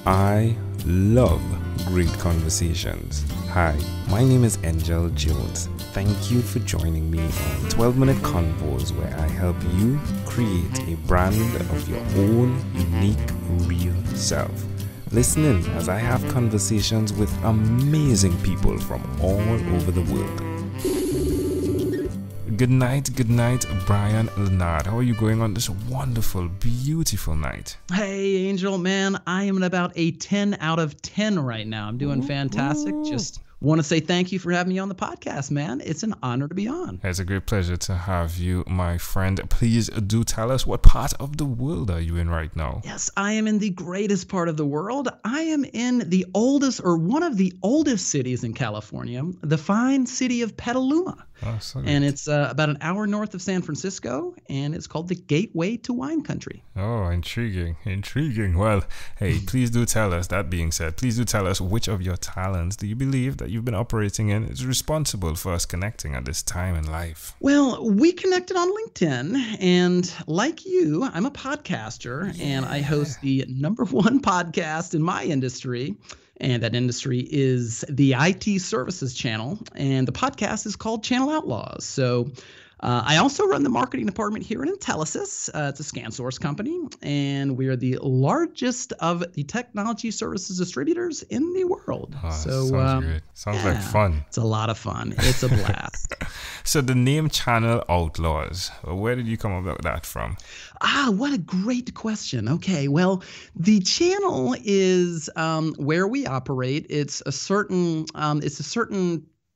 I love great conversations. Hi, my name is Angel Jones. Thank you for joining me on 12-Minute Convos, where I help you create a brand of your own unique, real self. Listen in as I have conversations with amazing people from all over the world. Good night, Brian Leonard. How are you going on this wonderful, beautiful night? Hey, Angel, man, I am at about a 10 out of 10 right now. I'm doing fantastic. Just want to say thank you for having me on the podcast, man. It's an honor to be on. It's a great pleasure to have you, my friend. Please do tell us, what part of the world are you in right now? Yes, I am in the greatest part of the world. I am in the oldest, or one of the oldest cities in California, the fine city of Petaluma. Oh, so and it's about an hour north of San Francisco, and it's called the Gateway to Wine Country. Oh, intriguing. Well, hey, please do tell us, that being said, please do tell us which of your talents do you believe that you've been operating in is responsible for us connecting at this time in life? Well, we connected on LinkedIn, and like you, I'm a podcaster, and I host the #1 podcast in my industry. And that industry is the IT services channel. And the podcast is called Channel Outlaws. So I also run the marketing department here in Intelisys. It's a ScanSource company. And we are the largest of the technology services distributors in the world. Oh, so sounds good. Sounds like fun. It's a lot of fun. It's a blast. So the name Channel Outlaws, where did you come up with that from? What a great question. Okay, well, the channel is where we operate. It's a certain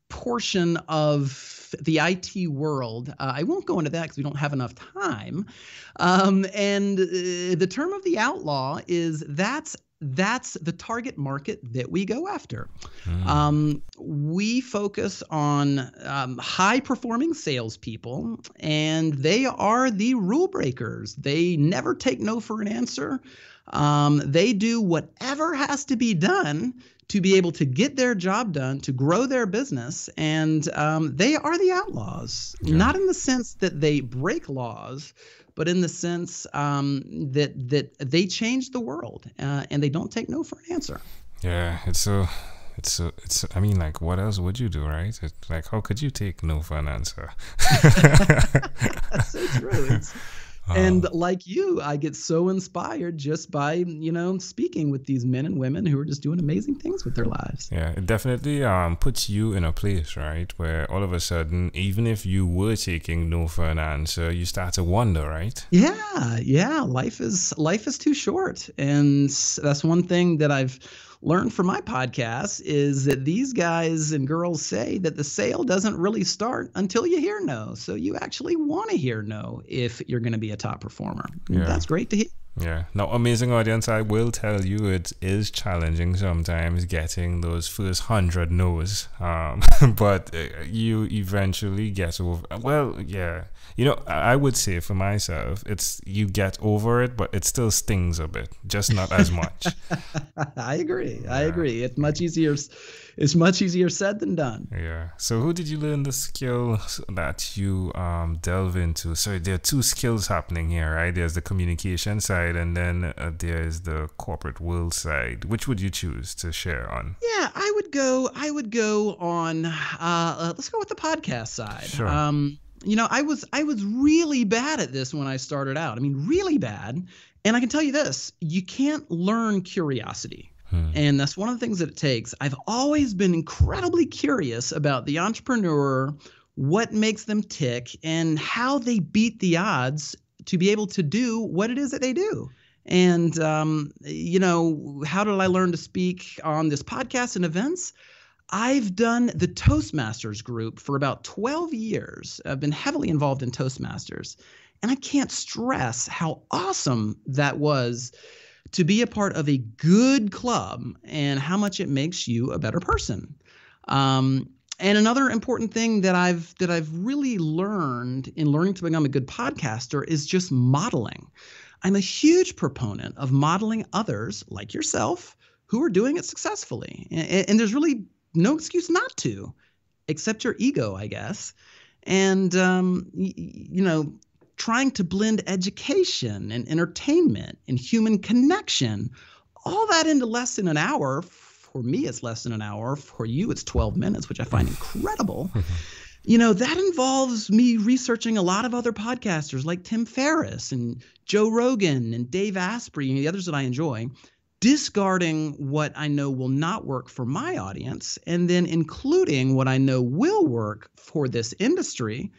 portion of the IT world. I won't go into that because we don't have enough time. And the term of the outlaw is that's the target market that we go after. We focus on high-performing salespeople, and they are the rule breakers. They never take no for an answer. They do whatever has to be done to be able to get their job done, to grow their business, and they are the outlaws. Yeah. Not in the sense that they break laws, but in the sense that they change the world, and they don't take no for an answer. Yeah, it's I mean, like, what else would you do, right? It's like, how could you take no for an answer? That's so true. And like you, I get so inspired just by, speaking with these men and women who are just doing amazing things with their lives. Yeah, it definitely puts you in a place, right, where all of a sudden, even if you were taking no for an answer, you start to wonder, right? Yeah. Life is too short. And that's one thing that I've learned from my podcast is that these guys and girls say that the sale doesn't really start until you hear no. So you actually want to hear no if you're going to be a top performer. Yeah. That's great to hear. Yeah. Now, amazing audience, I will tell you it is challenging sometimes getting those first 100 no's. But you eventually get over. Well, yeah. I would say for myself, you get over it, but it still stings a bit, just not as much. I agree. It's much easier. It's much easier said than done. Yeah. So who did you learn the skill that you delve into? So there are two skills happening here, right? There's the communication side, and then there's the corporate world side. Which would you choose to share on? Yeah, I would go on. Let's go with the podcast side. Sure. I was really bad at this when I started out. I mean, really bad. And I can tell you this, you can't learn curiosity. And that's one of the things that it takes. I've always been incredibly curious about the entrepreneur, what makes them tick, and how they beat the odds to be able to do what it is that they do. And, how did I learn to speak on this podcast and events? I've done the Toastmasters group for about 12 years. I've been heavily involved in Toastmasters. And I can't stress how awesome that was to be a part of a good club and how much it makes you a better person. And another important thing that I've really learned in learning to become a good podcaster is just modeling. I'm a huge proponent of modeling others like yourself who are doing it successfully. And there's really no excuse not to, except your ego, I guess. And, trying to blend education and entertainment and human connection all that into less than an hour. For me, it's less than an hour. For you, it's 12 minutes, which I find incredible. That involves me researching a lot of other podcasters like Tim Ferriss and Joe Rogan and Dave Asprey and the others that I enjoy, discarding what I know will not work for my audience, and then including what I know will work for this industry,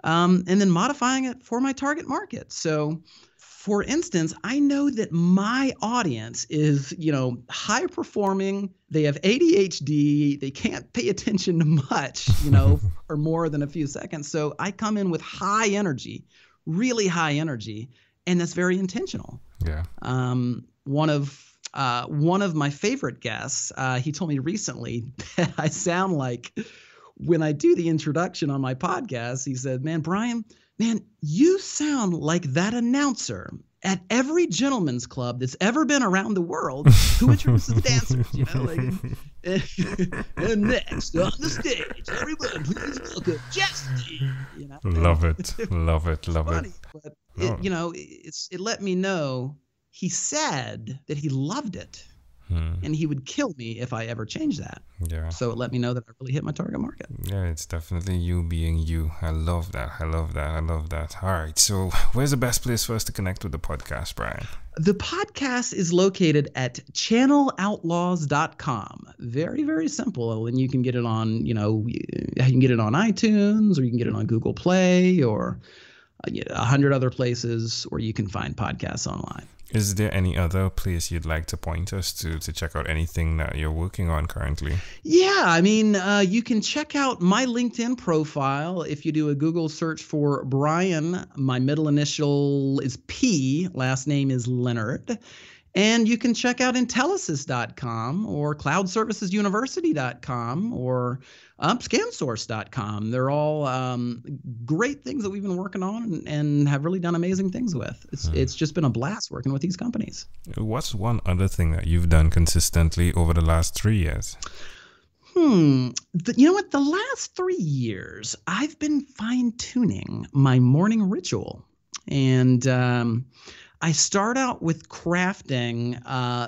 and then modifying it for my target market. So, for instance, I know that my audience is, high performing. They have ADHD. They can't pay attention to much, for more than a few seconds. So I come in with high energy, really high energy, and that's very intentional. Yeah. One of my favorite guests, he told me recently that I sound like when I do the introduction on my podcast. He said, "Man, Brian, you sound like that announcer at every gentleman's club that's ever been around the world who introduces the dancers, and next on the stage, everyone please welcome Jesse." Love it. Funny, but it let me know he said that he loved it. And he would kill me if I ever changed that. Yeah. So it let me know that I really hit my target market. Yeah, it's definitely you being you. I love that. All right. So where's the best place for us to connect with the podcast, Brian? The podcast is located at channelnoutlaws.com. Very, very simple. And you can get it on, you can get it on iTunes, or you can get it on Google Play, or 100 other places where you can find podcasts online. Is there any other place you'd like to point us to check out anything that you're working on currently? Yeah, you can check out my LinkedIn profile if you do a Google search for Brian. My middle initial is P, last name is Leonard. And you can check out Intelisys.com or cloudservicesuniversity.com or ScanSource.com. They're all great things that we've been working on and have really done amazing things with. It's just been a blast working with these companies. What's one other thing that you've done consistently over the last 3 years? You know what? The last 3 years, I've been fine-tuning my morning ritual. And I start out with crafting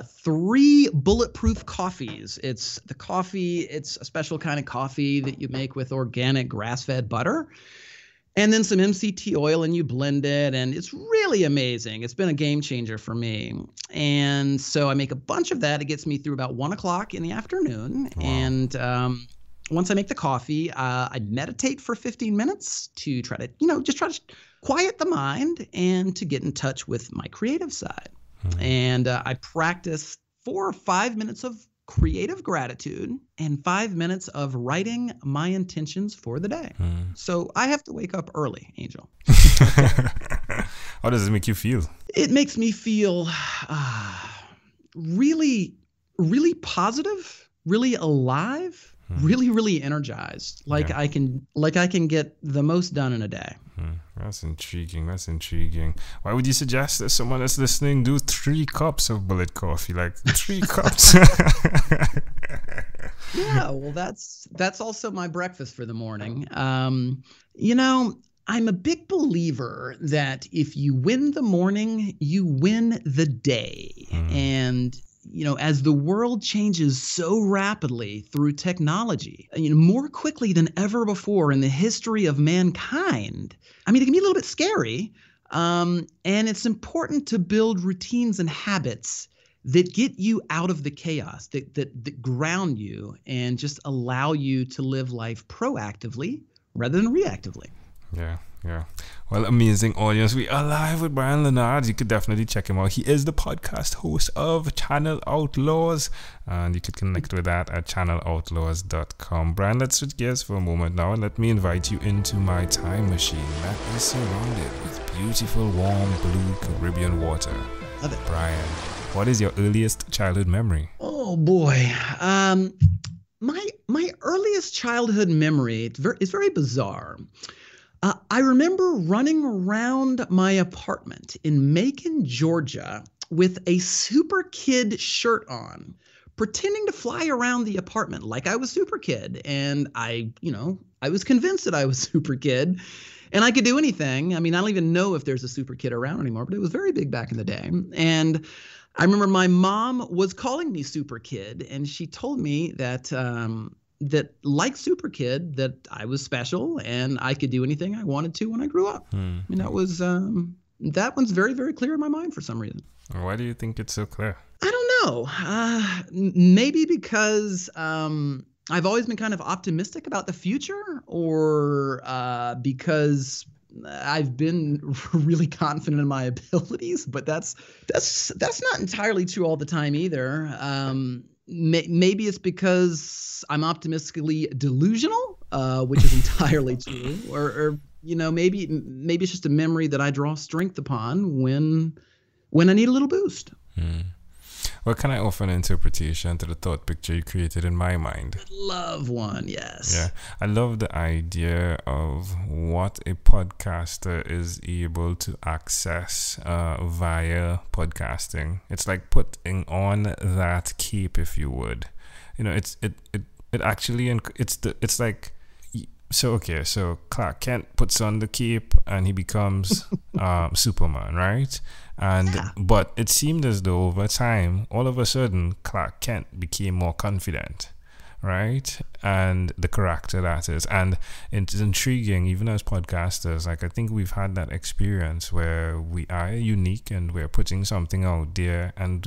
3 bulletproof coffees. It's a special kind of coffee that you make with organic grass-fed butter, and then some MCT oil, and you blend it, and it's really amazing. It's been a game changer for me. And so I make a bunch of that. It gets me through about 1 o'clock in the afternoon. Wow. And once I make the coffee, I meditate for 15 minutes to try to, just try to quiet the mind and to get in touch with my creative side. And I practice 4 or 5 minutes of creative gratitude and 5 minutes of writing my intentions for the day. So I have to wake up early, Angel. How does it make you feel? It makes me feel really, really positive, really alive, really, really energized. I can get the most done in a day. That's intriguing. Why would you suggest that someone that's listening do 3 cups of bullet coffee? 3 cups. Yeah, well, that's also my breakfast for the morning. I'm a big believer that if you win the morning, you win the day. And as the world changes so rapidly through technology, more quickly than ever before in the history of mankind, it can be a little bit scary. And it's important to build routines and habits that get you out of the chaos, that ground you and just allow you to live life proactively rather than reactively. Yeah. Well, amazing audience. We are live with Brian Leonard. You could definitely check him out. He is the podcast host of Channel Outlaws, and you could connect with that at channelnoutlaws.com. Brian, let's switch gears for a moment now, and let me invite you into my time machine that is surrounded with beautiful, warm, blue Caribbean water. Love it. Brian, what is your earliest childhood memory? Oh, boy. My earliest childhood memory is very bizarre. I remember running around my apartment in Macon, Georgia, with a Super Kid shirt on, pretending to fly around the apartment like I was Super Kid. And I was convinced that I was Super Kid and I could do anything. I don't even know if there's a Super Kid around anymore, but it was very big back in the day. And I remember my mom was calling me Super Kid, and she told me that that like Super Kid, that I was special and I could do anything I wanted to when I grew up. And that was that one's very, very clear in my mind for some reason. Why do you think it's so clear? I don't know. Maybe because I've always been kind of optimistic about the future, or because I've been really confident in my abilities, but that's not entirely true all the time either. Maybe it's because I'm optimistically delusional, which is entirely true, or maybe it's just a memory that I draw strength upon when I need a little boost. Well, can I offer an interpretation to the thought picture you created in my mind? I'd love one, yes. Yeah, I love the idea of what a podcaster is able to access via podcasting. It's like putting on that cape, if you would. It's like. So Clark Kent puts on the cape and he becomes Superman, right? But it seemed as though over time, all of a sudden, Clark Kent became more confident, right? And the character that is. And it's intriguing, even as podcasters, like I think we've had that experience where we are unique and we're putting something out there and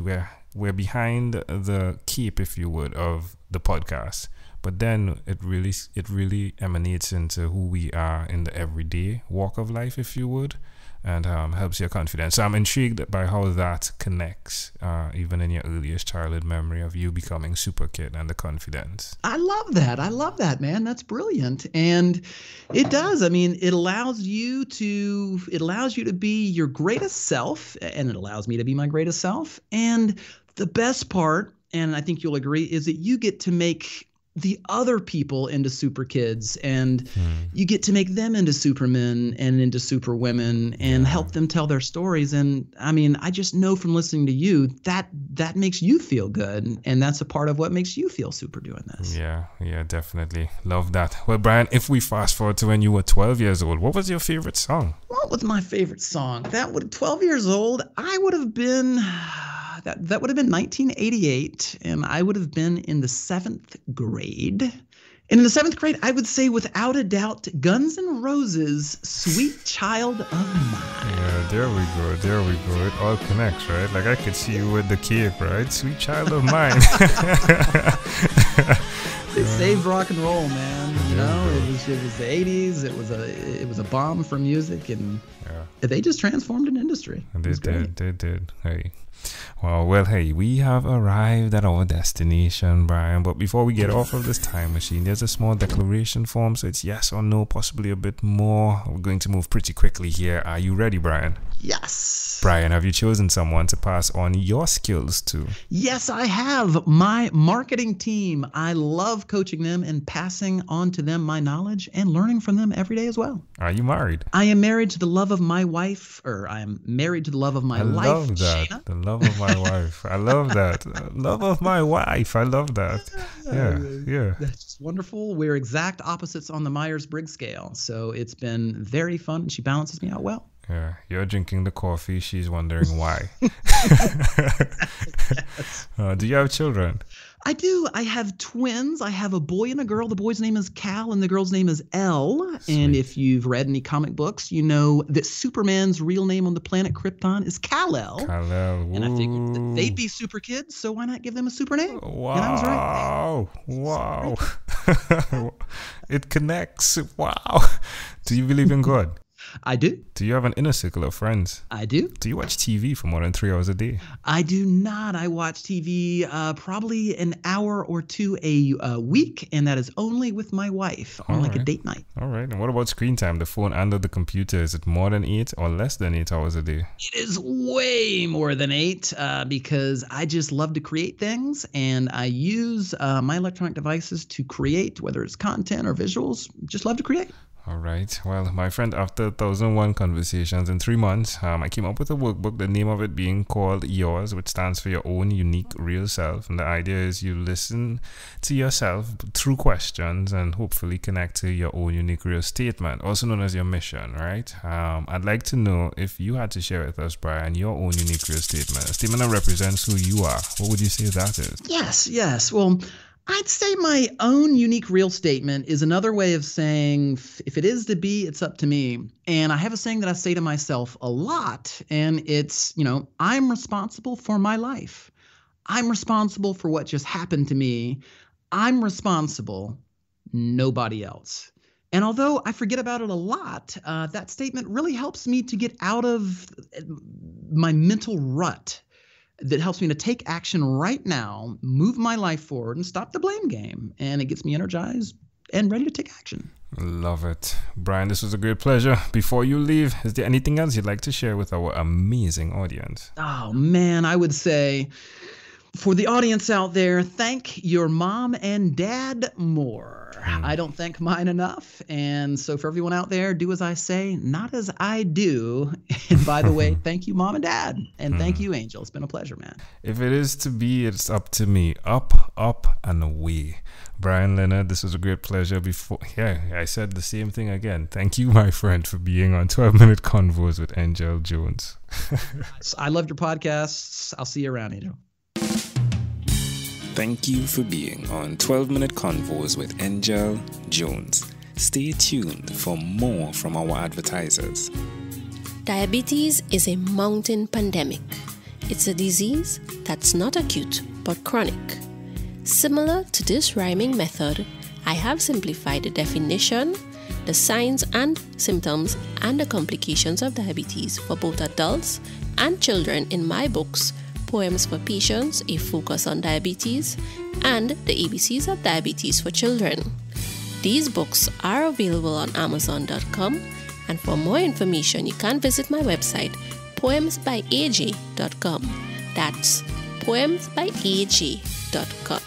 we're behind the cape, if you would, of the podcast. But then it really emanates into who we are in the everyday walk of life, if you would, and helps your confidence. So I'm intrigued by how that connects, even in your earliest childhood memory of you becoming Super Kid and the confidence. I love that, man. That's brilliant. And it does. I mean, it allows you to be your greatest self, and it allows me to be my greatest self. And the best part, and I think you'll agree, is that you get to make the other people into super kids, and you get to make them into supermen and into superwomen and help them tell their stories. And I mean, I just know from listening to you that makes you feel good, and that's a part of what makes you feel super doing this. Yeah, definitely. Love that. Well, Brian, if we fast forward to when you were 12 years old, what was your favorite song? What was my favorite song? 12 years old, I would have been... That would have been 1988, and I would have been in the 7th grade. And in the 7th grade, I would say without a doubt, Guns N' Roses' Sweet Child of Mine. Yeah, there we go. It all connects, right? Like I could see you with the cape, right? Sweet Child of Mine. They saved rock and roll, man. It was the 80s. It was a bomb for music, and they just transformed an industry. They did. Hey. Well, hey, we have arrived at our destination, Brian. But before we get off of this time machine, there's a small declaration form. So it's yes or no, possibly a bit more. We're going to move pretty quickly here. Are you ready, Brian? Yes. Brian, have you chosen someone to pass on your skills to? Yes, I have. My marketing team. I love coaching them and passing on to them my knowledge and learning from them every day as well. Are you married? I am married to the love of my wife, or I am married to the love of my life. I love that. Shaina. The love of my wife. I love that. Love of my wife. I love that. Yeah. That's just wonderful. We're exact opposites on the Myers-Briggs scale. So it's been very fun, and she balances me out well. Yeah, you're drinking the coffee. She's wondering why. Do you have children? I do. I have twins. I have a boy and a girl. The boy's name is Cal, and the girl's name is Elle. Sweet. And if you've read any comic books, you know that Superman's real name on the planet Krypton is Kal-El. Kal-El. And I figured that they'd be super kids, so why not give them a super name? Wow. And I was right. Wow. It connects. Wow. Do you believe in God? I do. Do you have an inner circle of friends? I do. Do you watch TV for more than 3 hours a day? I do not. I watch TV probably an hour or two a week, and that is only with my wife on a date night. All right. And what about screen time, the phone and the computer? Is it more than 8 or less than 8 hours a day? It is way more than 8 because I just love to create things, and I use my electronic devices to create, whether it's content or visuals. Just love to create. All right. Well, my friend, after 1,001 conversations in 3 months, I came up with a workbook, the name of it being called Yours, which stands for Your Own Unique Real Self. And the idea is you listen to yourself through questions and hopefully connect to your own unique real statement, also known as your mission, right? I'd like to know, if you had to share with us, Brian, your own unique real statement, a statement that represents who you are. What would you say that is? Yes. Well, I'd say my own unique real statement is another way of saying, if it is to be, it's up to me. And I have a saying that I say to myself a lot, and it's, I'm responsible for my life. I'm responsible for what just happened to me. I'm responsible, nobody else. And although I forget about it a lot, that statement really helps me to get out of my mental rut. That helps me to take action right now, move my life forward, and stop the blame game. And it gets me energized and ready to take action. Love it. Brian, this was a great pleasure. Before you leave, is there anything else you'd like to share with our amazing audience? Oh, man, I would say, for the audience out there, thank your mom and dad more. I don't thank mine enough. And so for everyone out there, do as I say, not as I do. And by the way, thank you, mom and dad. And thank you, Angel. It's been a pleasure, man. If it is to be, it's up to me. Up, and away. Brian Leonard, this was a great pleasure. I said the same thing again. Thank you, my friend, for being on 12-Minute Convos with Angel Jones. I loved your podcasts. I'll see you around, Angel. Thank you for being on 12-Minute Convos with Angel Jones. Stay tuned for more from our advertisers. Diabetes is a mountain pandemic. It's a disease that's not acute but chronic. Similar to this rhyming method, I have simplified the definition, the signs and symptoms, and the complications of diabetes for both adults and children in my books, Poems for Patients, A Focus on Diabetes, and The ABCs of Diabetes for Children. These books are available on Amazon.com, and for more information, you can visit my website, poemsbyaj.com. That's poemsbyaj.com.